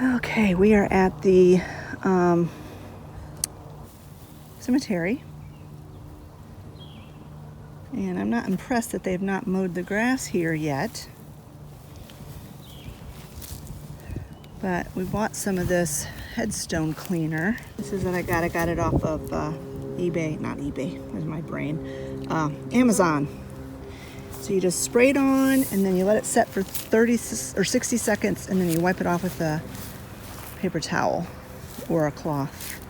Okay, we are at the cemetery, and I'm not impressed that they've not mowed the grass here yet, but we bought some of this headstone cleaner. This is what I got it off of eBay, not eBay, where's my brain, Amazon. So you just spray it on and then you let it set for 30 or 60 seconds, and then you wipe it off with a paper towel or a cloth.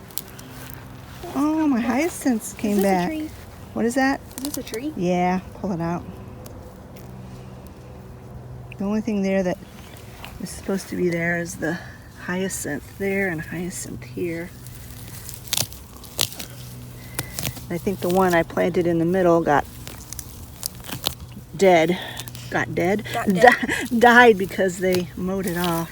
Oh, my hyacinths came back. A tree? What is that? Is this a tree? Yeah, pull it out. The only thing there that is supposed to be there is the hyacinth there and hyacinth here. I think the one I planted in the middle got dead. Died because they mowed it off.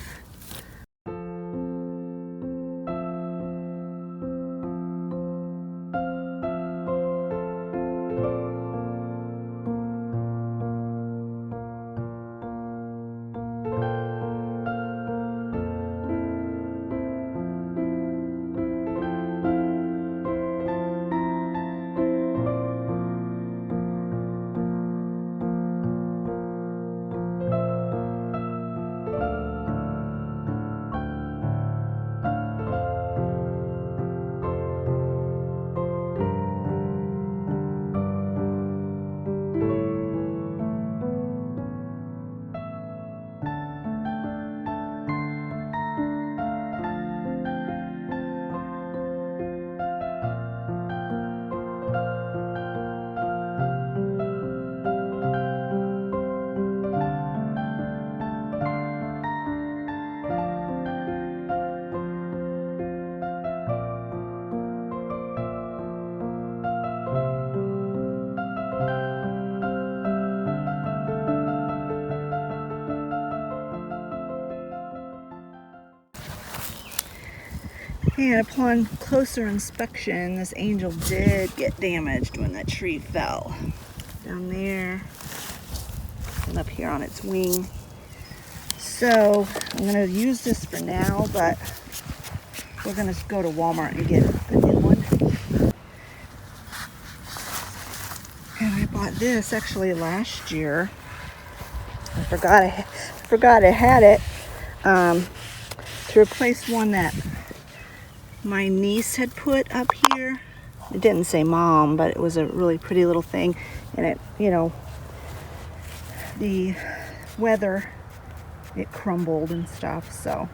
And upon closer inspection, this angel did get damaged when that tree fell. Down there and up here on its wing. So I'm going to use this for now, but we're going to go to Walmart and get a new one. And I bought this actually last year. I forgot I had it to replace one that my niece had put up here. It didn't say mom, but it was a really pretty little thing. And it, the weather, it crumbled and stuff, so.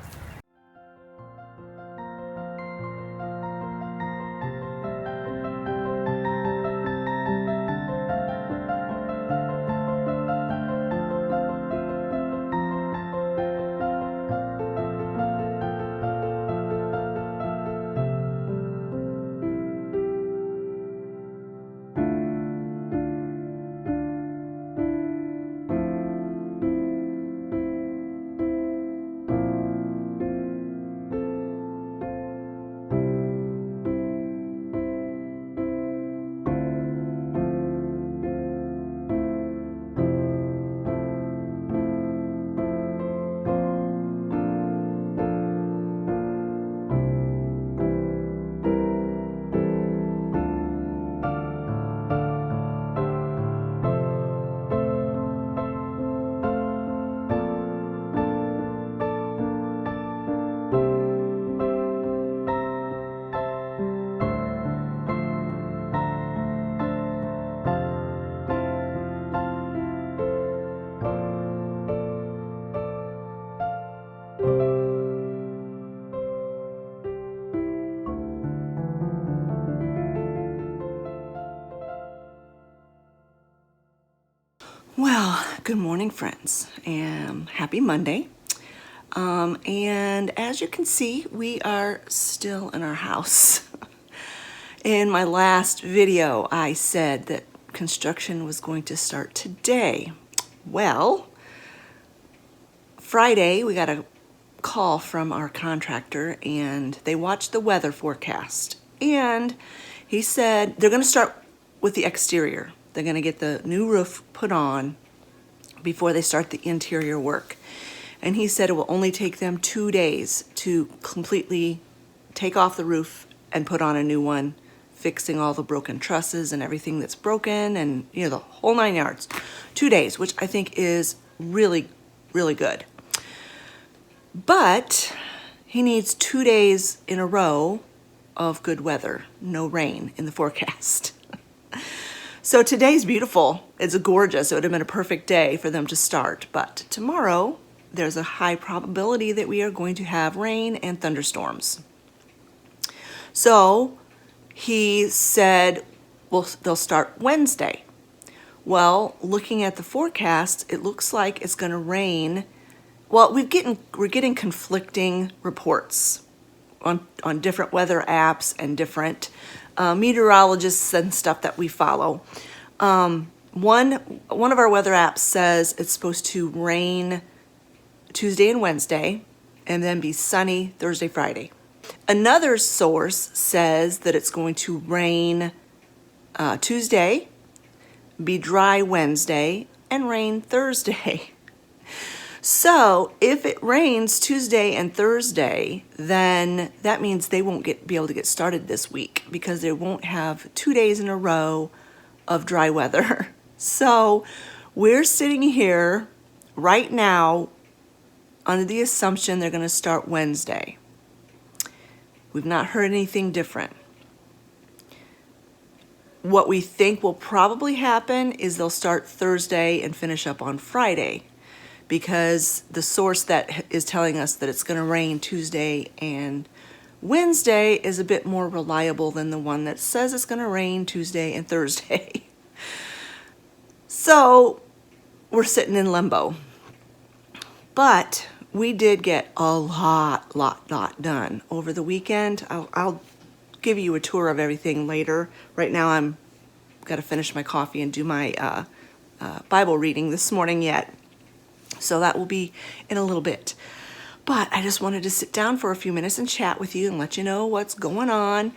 Well, good morning, friends, and happy Monday. And as you can see, we are still in our house. In my last video, I said that construction was going to start today. Well, Friday, we got a call from our contractor, and they watched the weather forecast. And he said they're going to start with the exterior. They're going to get the new roof put on before they start the interior work. And he said it will only take them 2 days to completely take off the roof and put on a new one, fixing all the broken trusses and everything that's broken, and the whole 9 yards. 2 days, which I think is really, really good. But he needs 2 days in a row of good weather, no rain in the forecast. So today's beautiful. It's gorgeous. It would have been a perfect day for them to start. But tomorrow, there's a high probability that we are going to have rain and thunderstorms. So he said, well, they'll start Wednesday. Well, looking at the forecast, it looks like it's going to rain. Well, we're getting conflicting reports on different weather apps and different meteorologists and stuff that we follow. One of our weather apps says it's supposed to rain Tuesday and Wednesday, and then be sunny Thursday, Friday. Another source says that it's going to rain Tuesday, be dry Wednesday, and rain Thursday. So if it rains Tuesday and Thursday, then that means they won't be able to get started this week because they won't have 2 days in a row of dry weather. So we're sitting here right now under the assumption they're going to start Wednesday. We've not heard anything different. What we think will probably happen is they'll start Thursday and finish up on Friday, because the source that is telling us that it's going to rain Tuesday and Wednesday is a bit more reliable than the one that says it's going to rain Tuesday and Thursday. So we're sitting in limbo. But we did get a lot done over the weekend. I'll give you a tour of everything later. Right now I'm got to finish my coffee and do my Bible reading this morning yet. So that will be in a little bit. But I just wanted to sit down for a few minutes and chat with you and let you know what's going on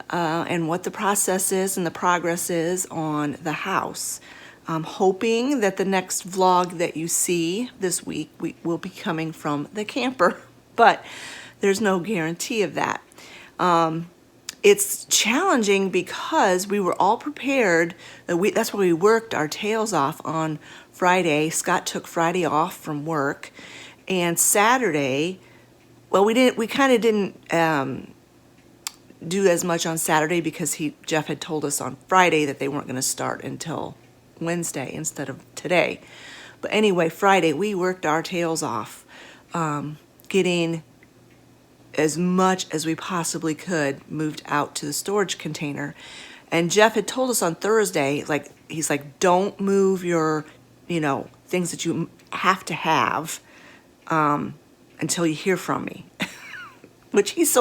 and what the process is and the progress is on the house. I'm hoping that the next vlog that you see this week will be coming from the camper, but there's no guarantee of that. It's challenging because we were all prepared. That's why we worked our tails off on Friday. Scott took Friday off from work, and Saturday, well, we kind of didn't do as much on Saturday because Jeff had told us on Friday that they weren't going to start until Wednesday instead of today. But anyway, Friday we worked our tails off, getting as much as we possibly could moved out to the storage container. And Jeff had told us on Thursday, he's like, don't move your, things that you have to have until you hear from me. Which he's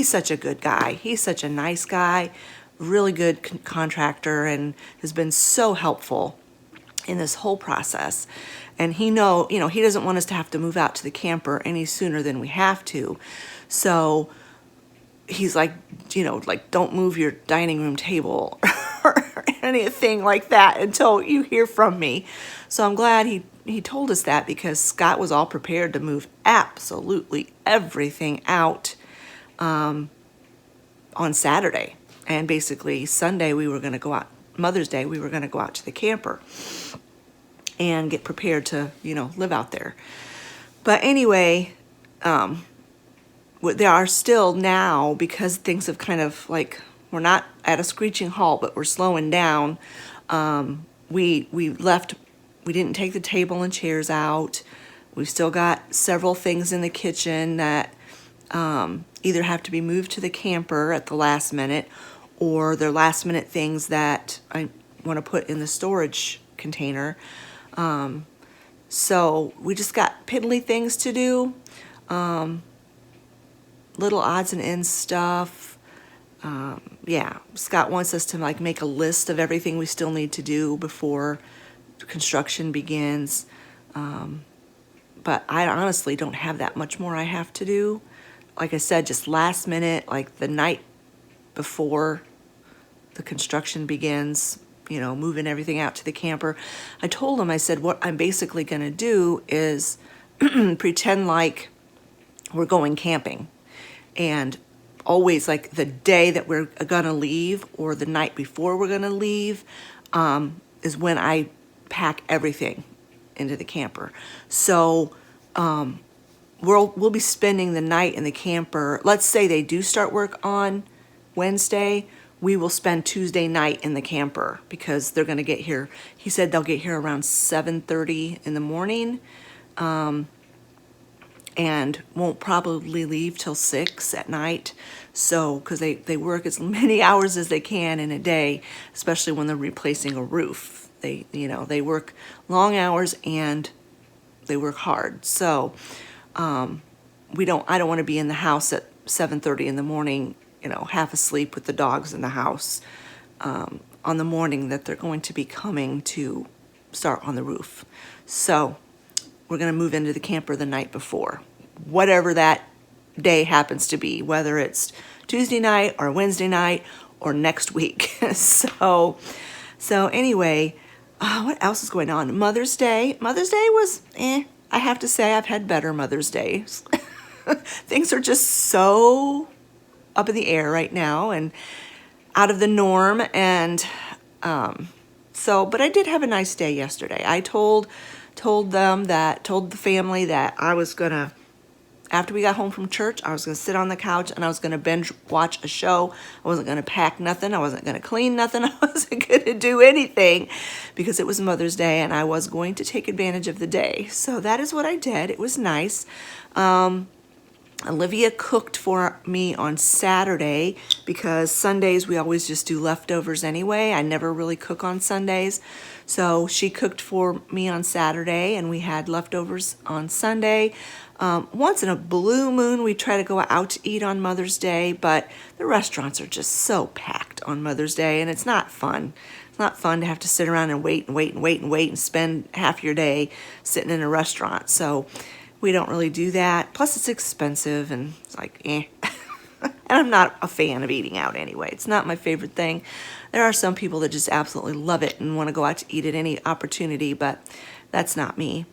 such a good guy. He's such a nice guy, really good contractor, and has been so helpful in this whole process. And he doesn't want us to have to move out to the camper any sooner than we have to. So he's like, don't move your dining room table or anything like that until you hear from me. So I'm glad he told us that, because Scott was all prepared to move absolutely everything out on Saturday. And basically Sunday we were going to go out, Mother's Day, we were going to go out to the camper and get prepared to, live out there. But anyway, there are still now, because things have kind of we're not at a screeching halt, but we're slowing down. We didn't take the table and chairs out. We've still got several things in the kitchen that either have to be moved to the camper at the last minute, or they're last minute things that I want to put in the storage container. So we just got piddly things to do. Little odds and ends stuff. Scott wants us to make a list of everything we still need to do before construction begins. But I honestly don't have that much more I have to do. Like I said, just last minute, the night before the construction begins, moving everything out to the camper. I told him, I said, what I'm basically going to do is pretend like we're going camping. And always like the day that we're gonna leave or the night before we're gonna leave is when I pack everything into the camper. So we'll be spending the night in the camper. Let's say they do start work on Wednesday. We will spend Tuesday night in the camper because they're gonna get here. He said they'll get here around 7:30 in the morning. And won't probably leave till 6 at night. So, because they work as many hours as they can in a day, especially when they're replacing a roof. They work long hours and they work hard. So, I don't want to be in the house at 7:30 in the morning, half asleep with the dogs in the house, on the morning that they're going to be coming to start on the roof. So, we're going to move into the camper the night before, whatever that day happens to be, whether it's Tuesday night or Wednesday night or next week. So anyway, what else is going on? Mother's Day. Mother's Day was, I have to say I've had better Mother's Days. Things are just so up in the air right now and out of the norm. And but I did have a nice day yesterday. I told the family that I was gonna, after we got home from church, I was gonna sit on the couch and I was gonna binge watch a show. I wasn't gonna pack nothing. I wasn't gonna clean nothing. I wasn't gonna do anything because it was Mother's Day and I was going to take advantage of the day. So that is what I did. It was nice. Olivia cooked for me on Saturday because Sundays we always just do leftovers anyway. I never really cook on Sundays. So she cooked for me on Saturday and we had leftovers on Sunday. Once in a blue moon we try to go out to eat on Mother's Day, but the restaurants are just so packed on Mother's Day and it's not fun. It's not fun to have to sit around and wait and spend half your day sitting in a restaurant. So we don't really do that. Plus it's expensive and it's like, And I'm not a fan of eating out anyway. It's not my favorite thing. There are some people that just absolutely love it and want to go out to eat at any opportunity, but that's not me.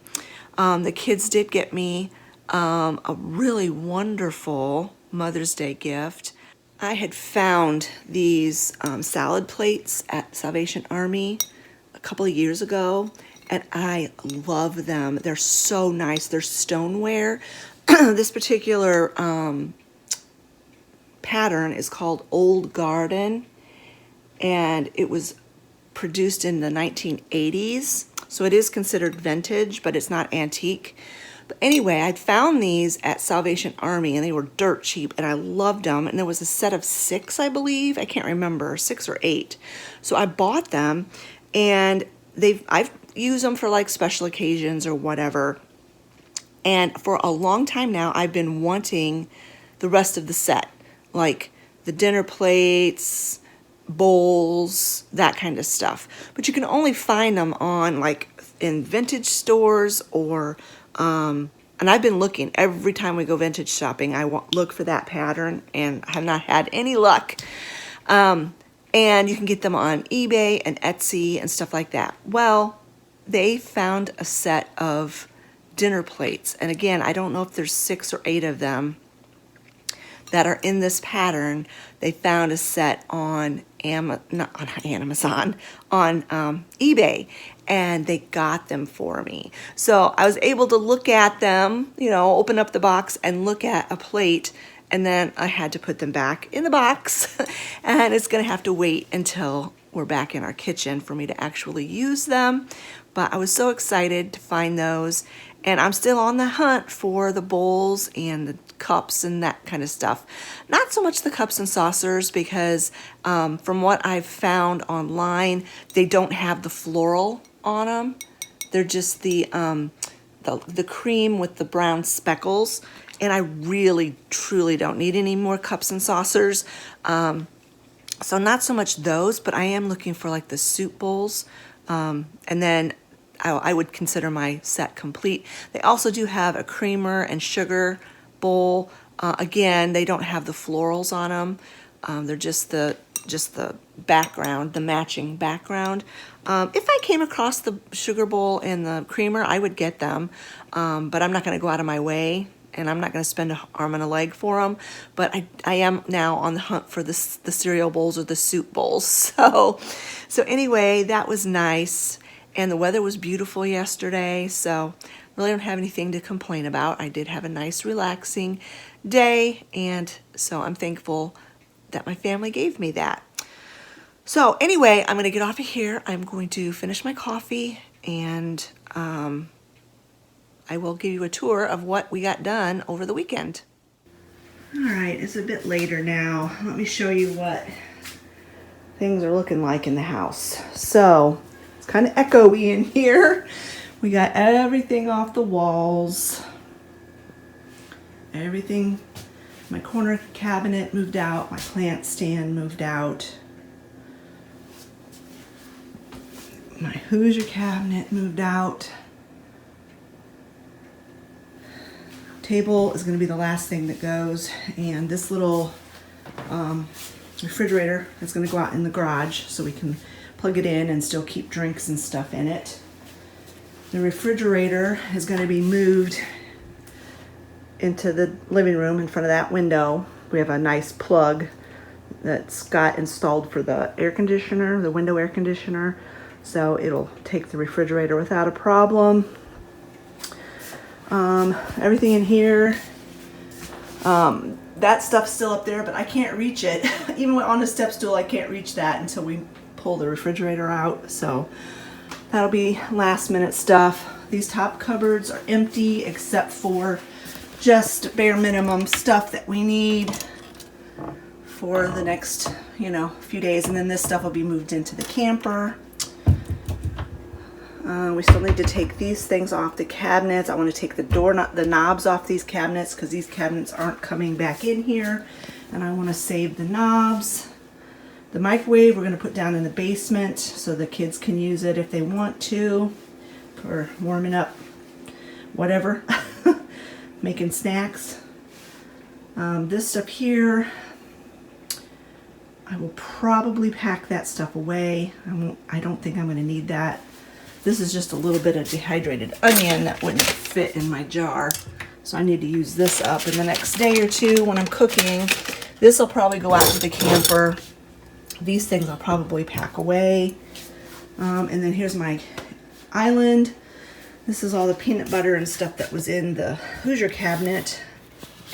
The kids did get me a really wonderful Mother's Day gift. I had found these salad plates at Salvation Army a couple of years ago, and I love them. They're so nice. They're stoneware. This particular pattern is called Old Garden, and it was produced in the 1980s. So it is considered vintage, but it's not antique. But anyway, I'd found these at Salvation Army, and they were dirt cheap, and I loved them. And there was a set of 6, I believe. I can't remember, 6 or 8. So I bought them, and I've used them for like special occasions or whatever. And for a long time now, I've been wanting the rest of the set, like the dinner plates, bowls, that kind of stuff. But you can only find them on like in vintage stores or, and I've been looking every time we go vintage shopping. I look for that pattern and have not had any luck. And you can get them on eBay and Etsy and stuff like that. Well, they found a set of dinner plates. And again, I don't know if there's 6 or 8 of them that are in this pattern. They found a set on Amazon, on eBay, and they got them for me. So I was able to look at them, open up the box and look at a plate, and then I had to put them back in the box, and it's gonna have to wait until we're back in our kitchen for me to actually use them. But I was so excited to find those, and I'm still on the hunt for the bowls and the cups and that kind of stuff. Not so much the cups and saucers because from what I've found online, they don't have the floral on them. They're just the cream with the brown speckles, and I really, truly don't need any more cups and saucers. So not so much those, but I am looking for like the soup bowls, and then I would consider my set complete. They also do have a creamer and sugar bowl. Again, they don't have the florals on them. They're just the just the background, the matching background. If I came across the sugar bowl and the creamer, I would get them, but I'm not going to go out of my way, and I'm not going to spend an arm and a leg for them. But I am now on the hunt for the cereal bowls or the soup bowls. So anyway, that was nice, and the weather was beautiful yesterday, so really don't have anything to complain about. I did have a nice, relaxing day, and so I'm thankful that my family gave me that. So anyway, I'm going to get off of here. I'm going to finish my coffee, and I will give you a tour of what we got done over the weekend. All right, it's a bit later now. Let me show you what things are looking like in the house. So it's kind of echoey in here. We got everything off the walls. Everything, my corner cabinet moved out. My plant stand moved out. My Hoosier cabinet moved out. Table is going to be the last thing that goes, and this little refrigerator is going to go out in the garage so we can plug it in and still keep drinks and stuff in it. The refrigerator is going to be moved into the living room in front of that window. We have a nice plug that's got installed for the air conditioner, the window air conditioner, so it'll take the refrigerator without a problem. Everything in here, that stuff's still up there, but I can't reach it. Even on the step stool, I can't reach that until we pull the refrigerator out. So that'll be last minute stuff. These top cupboards are empty except for just bare minimum stuff that we need for the next, few days. And then this stuff will be moved into the camper. We still need to take these things off the cabinets. I want to take the knobs off these cabinets because these cabinets aren't coming back in here. And I want to save the knobs. The microwave we're going to put down in the basement so the kids can use it if they want to for warming up whatever, making snacks. This stuff here, I will probably pack that stuff away. I don't think I'm going to need that. This is just a little bit of dehydrated onion that wouldn't fit in my jar. So I need to use this up in the next day or two when I'm cooking. This will probably go out to the camper. These things I'll probably pack away. And then here's my island. This is all the peanut butter and stuff that was in the Hoosier cabinet.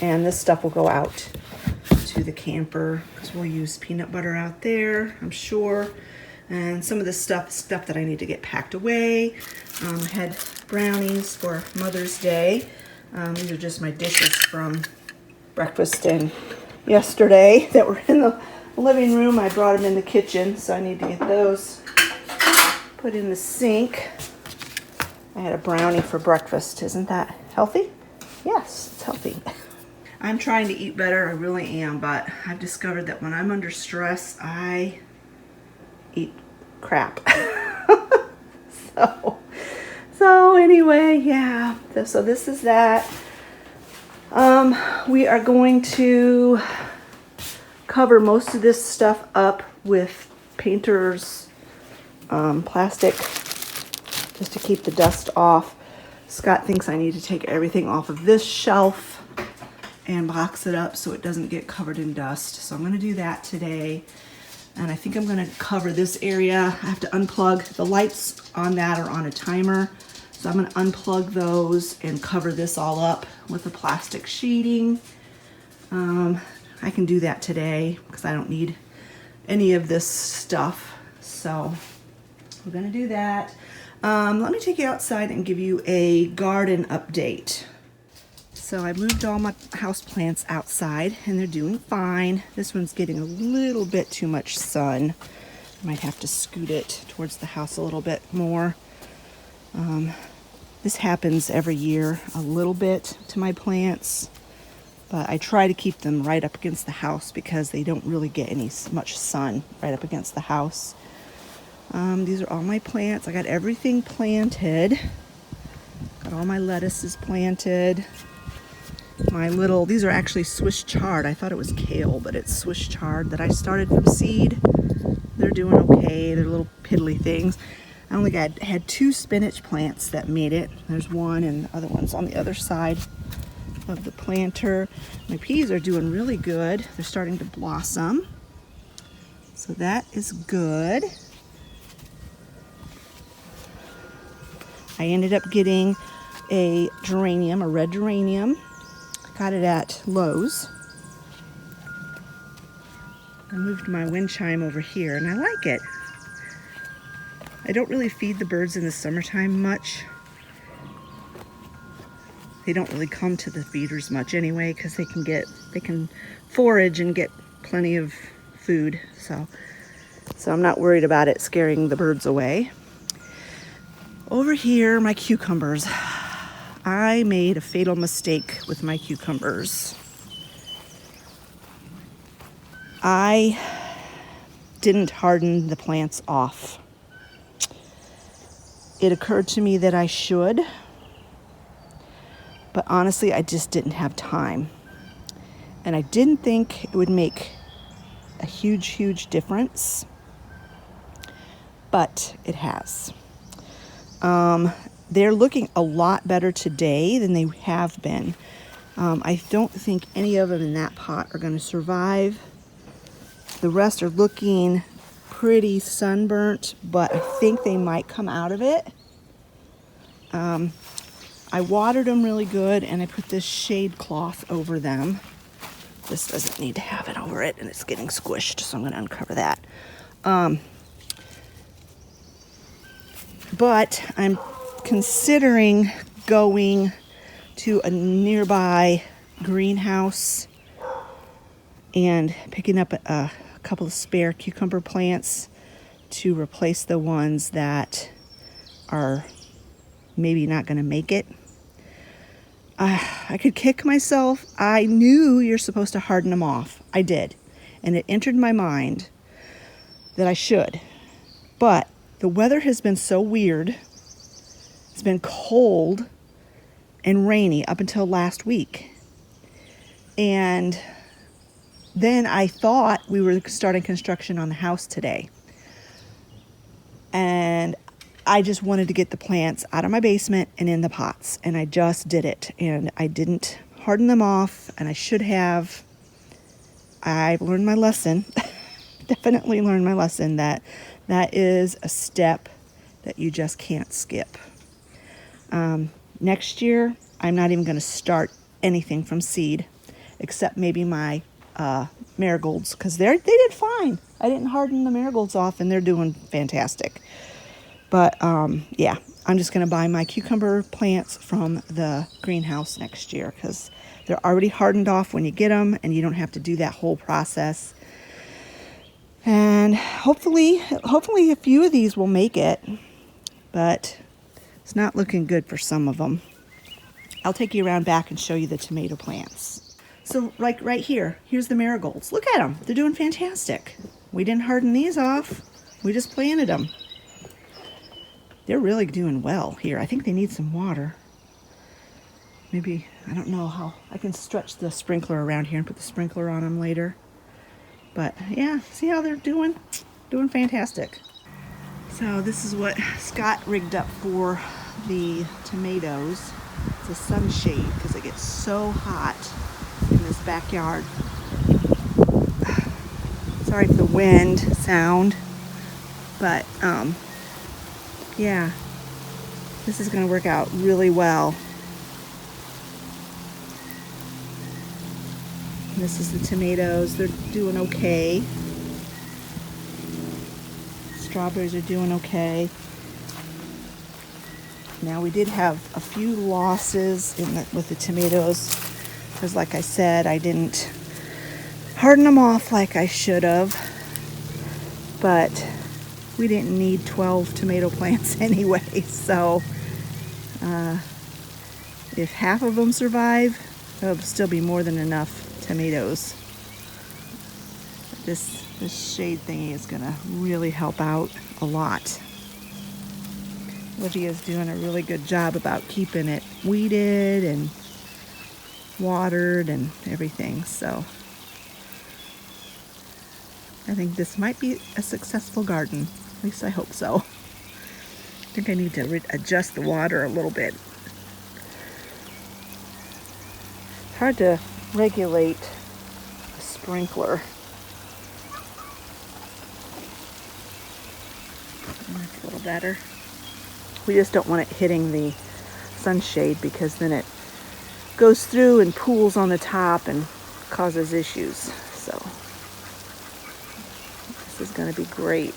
And this stuff will go out to the camper because we'll use peanut butter out there, I'm sure. And some of this stuff that I need to get packed away. I had brownies for Mother's Day. These are just my dishes from breakfast and yesterday that were in the living room. I brought them in the kitchen, so I need to get those put in the sink. I had a brownie for breakfast. Isn't that healthy? Yes, it's healthy. I'm trying to eat better, I really am, but I've discovered that when I'm under stress, I eat crap. So anyway, yeah. So this is that. We are going to cover most of this stuff up with painter's plastic just to keep the dust off. Scott thinks I need to take everything off of this shelf and box it up so it doesn't get covered in dust. So I'm going to do that today. And I think I'm going to cover this area. I have to unplug. The lights on that are on a timer. So I'm going to unplug those and cover this all up with a plastic sheeting. I can do that today because I don't need any of this stuff. So we're going to do that. Let me take you outside and give you a garden update. So I moved all my houseplants outside and they're doing fine. This one's getting a little bit too much sun. I might have to scoot it towards the house a little bit more. This happens every year a little bit to my plants, but I try to keep them right up against the house because they don't really get much sun right up against the house. These are all my plants. I got everything planted. Got all my lettuces planted. my little, these are actually Swiss chard. I thought it was kale, but it's Swiss chard that I started from seed. They're doing okay. They're little piddly things. I only had 2 spinach plants that made it. There's one and the other one's on the other side of the planter. My peas are doing really good. They're starting to blossom. So that is good. I ended up getting a geranium, a red geranium. I got it at Lowe's. I moved my wind chime over here and I like it. I don't really feed the birds in the summertime much. They don't really come to the feeders much anyway because they can forage and get plenty of food. So I'm not worried about it scaring the birds away. Over here, my cucumbers. I made a fatal mistake with my cucumbers. I didn't harden the plants off. It occurred to me that I should, but honestly, I just didn't have time. And I didn't think it would make a huge difference, but it has. They're looking a lot better today than they have been. I don't think any of them in that pot are going to survive. The rest are looking pretty sunburnt, but I think they might come out of it. I watered them really good and I put this shade cloth over them. This doesn't need to have it over it and it's getting squished, so I'm going to uncover that. But I'm considering going to a nearby greenhouse and picking up a couple of spare cucumber plants to replace the ones that are maybe not going to make it. I could kick myself. I knew you're supposed to harden them off. I did. And it entered my mind that I should. But the weather has been so weird. It's been cold and rainy up until last week. And then I thought we were starting construction on the house today. And I just wanted to get the plants out of my basement and in the pots. And I just did it. And I didn't harden them off. And I should have. I've learned my lesson. Definitely learned my lesson that is a step that you just can't skip. Next year, I'm not even going to start anything from seed, except maybe my marigolds, because they did fine. I didn't harden the marigolds off, and they're doing fantastic. But yeah, I'm just going to buy my cucumber plants from the greenhouse next year, because they're already hardened off when you get them, and you don't have to do that whole process. And hopefully a few of these will make it, but it's not looking good for some of them. I'll take you around back and show you the tomato plants. So like right here, here's the marigolds. Look at them. They're doing fantastic. We didn't harden these off. We just planted them. They're really doing well here. I think they need some water. Maybe, I don't know how. I can stretch the sprinkler around here and put the sprinkler on them later. But yeah, see how they're doing? Doing fantastic. So this is what Scott rigged up for the tomatoes. It's a sunshade because it gets so hot in this backyard. Sorry for the wind sound, but yeah, this is going to work out really well. This is the tomatoes. They're doing okay. Strawberries are doing okay. Now we did have a few losses with the tomatoes because, like I said, I didn't harden them off like I should have. But we didn't need 12 tomato plants anyway. So if half of them survive, there'll still be more than enough tomatoes. This shade thingy is gonna really help out a lot. Olivia's doing a really good job about keeping it weeded and watered and everything. So I think this might be a successful garden. At least I hope so. I think I need to adjust the water a little bit. It's hard to regulate a sprinkler. That's a little better. We just don't want it hitting the sunshade because then it goes through and pools on the top and causes issues. So this is going to be great.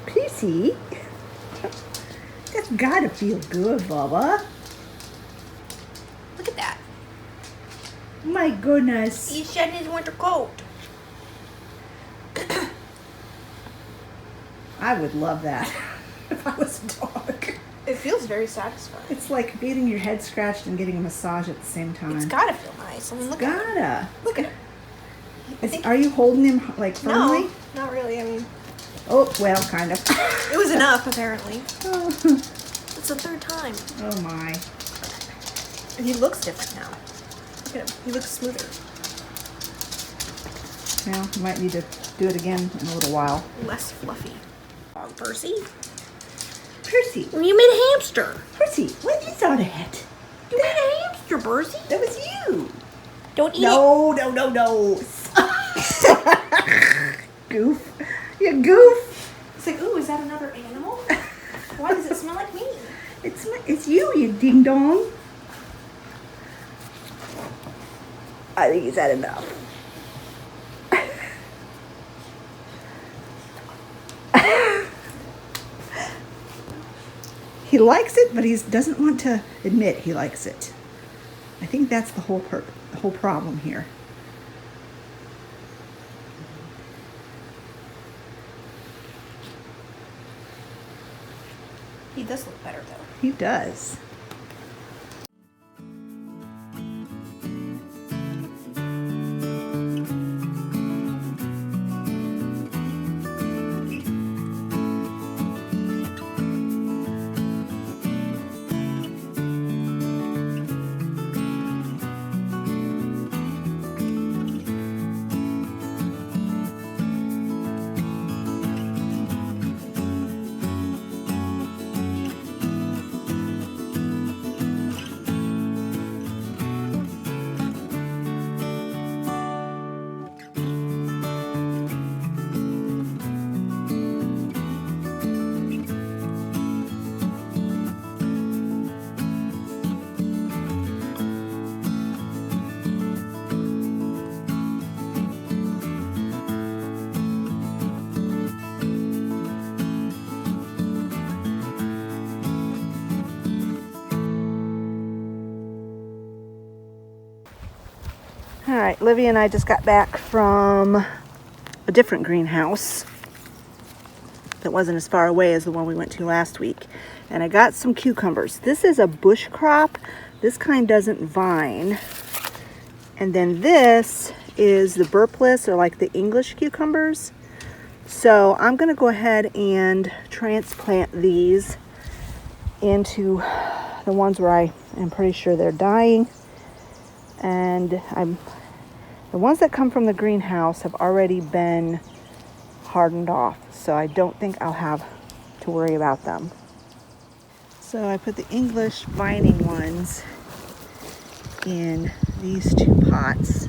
Piercy, that's gotta feel good, Bubba. Look at that. My goodness. He's shedding his winter coat. I would love that if I was a dog. It feels very satisfying. It's like getting your head scratched and getting a massage at the same time. It's gotta feel nice. I mean, look at Gotta. Look at it. Are you holding him like firmly? No, not really. I mean, Oh, well, kind of. it was enough apparently. Oh, It's the third time, oh my. and he looks different now. Look at him. He looks smoother, Well, you might need to do it again in a little while. less fluffy. Dog Percy. Percy, You made a hamster. Percy, what is that? You made a hamster, Percy. That was you. Don't eat it. No. Goof. You goof. It's like, ooh, is that another animal? Why does it smell like me? It's you, you ding dong. I think he's had enough. He likes it, but he doesn't want to admit he likes it. I think that's the whole problem here. He does look better though. He does. All right, Livy and I just got back from a different greenhouse that wasn't as far away as the one we went to last week. And I got some cucumbers. This is a bush crop. This kind doesn't vine. And then this is the burpless, or like the English cucumbers. So I'm going to go ahead and transplant these into the ones where I am pretty sure they're dying. And the ones that come from the greenhouse have already been hardened off, so I don't think I'll have to worry about them. So I put the English vining ones in these 2 pots.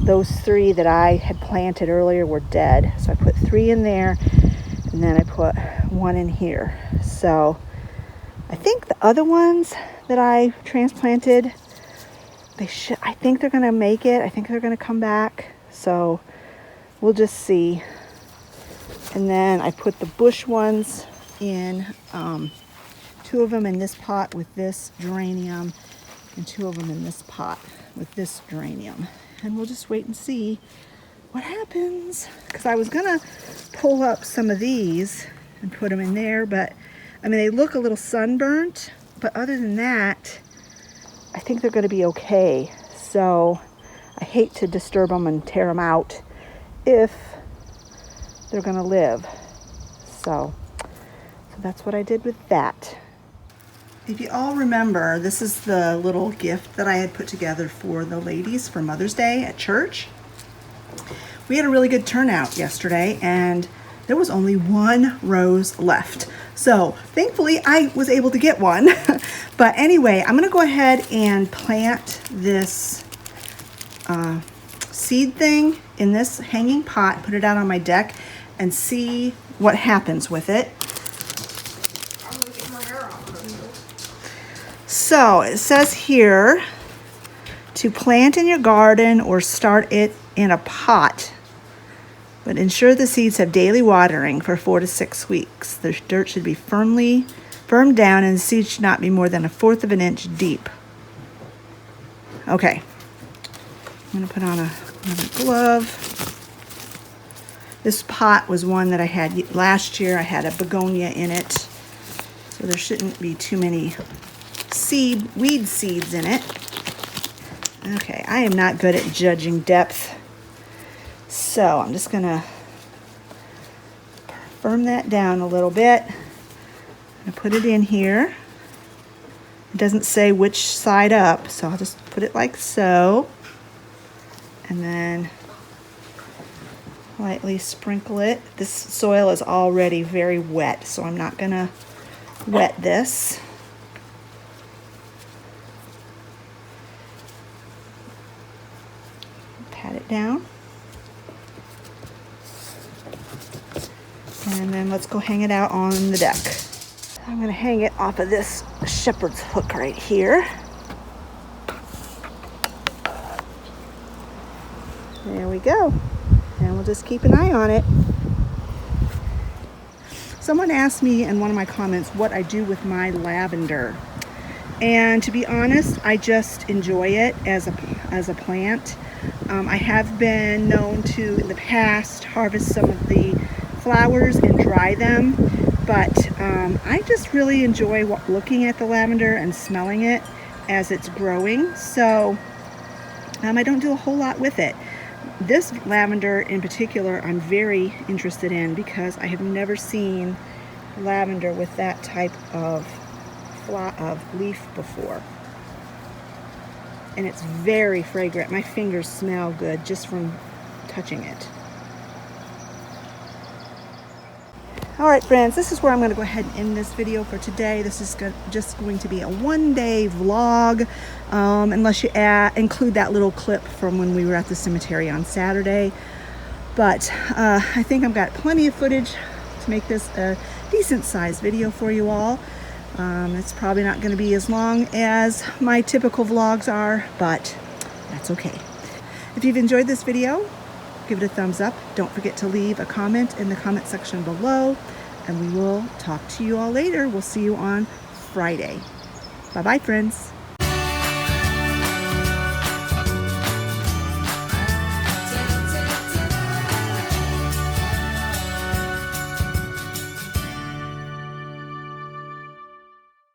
Those 3 that I had planted earlier were dead, so I put 3 in there, and then I put 1 in here. So I think the other ones that I transplanted, I think they're gonna make it. I think they're gonna come back, so we'll just see. And then I put the bush ones in, 2 of them in this pot with this geranium, and 2 of them in this pot with this geranium. And we'll just wait and see what happens. Because I was gonna pull up some of these and put them in there, but I mean, they look a little sunburnt, but other than that, I think they're gonna be okay. So I hate to disturb them and tear them out if they're gonna live. So that's what I did with that. If you all remember, this is the little gift that I had put together for the ladies for Mother's Day at church. We had a really good turnout yesterday, and there was only 1 rose left. So thankfully I was able to get one. But anyway, I'm gonna go ahead and plant this seed thing in this hanging pot, put it out on my deck, and see what happens with it. So it says here to plant in your garden or start it in a pot, but ensure the seeds have daily watering for 4 to 6 weeks. The dirt should be firmed down, and the seeds should not be more than 1/4 of an inch deep. Okay, I'm gonna put on another glove. This pot was one that I had last year. I had a begonia in it, so there shouldn't be too many weed seeds in it. Okay, I am not good at judging depth, so I'm just gonna firm that down a little bit. I'm gonna put it in here. It doesn't say which side up, so I'll just put it like so, and then lightly sprinkle it. This soil is already very wet, so I'm not gonna wet this. Pat it down. And then let's go hang it out on the deck. I'm gonna hang it off of this shepherd's hook right here. There we go. And we'll just keep an eye on it. Someone asked me in one of my comments what I do with my lavender. And to be honest, I just enjoy it as a plant. I have been known to, in the past, harvest some of the flowers and dry them, but I just really enjoy looking at the lavender and smelling it as it's growing. So I don't do a whole lot with it. This lavender in particular I'm very interested in because I have never seen lavender with that type of leaf before. And it's very fragrant. My fingers smell good just from touching it. All right, friends, this is where I'm going to go ahead and end this video for today. This is just going to be a one-day vlog, unless you include that little clip from when we were at the cemetery on Saturday. But I think I've got plenty of footage to make this a decent-sized video for you all. It's probably not going to be as long as my typical vlogs are, but that's okay. If you've enjoyed this video, give it a thumbs up. Don't forget to leave a comment in the comment section below, and we will talk to you all later. We'll see you on Friday. Bye-bye, friends.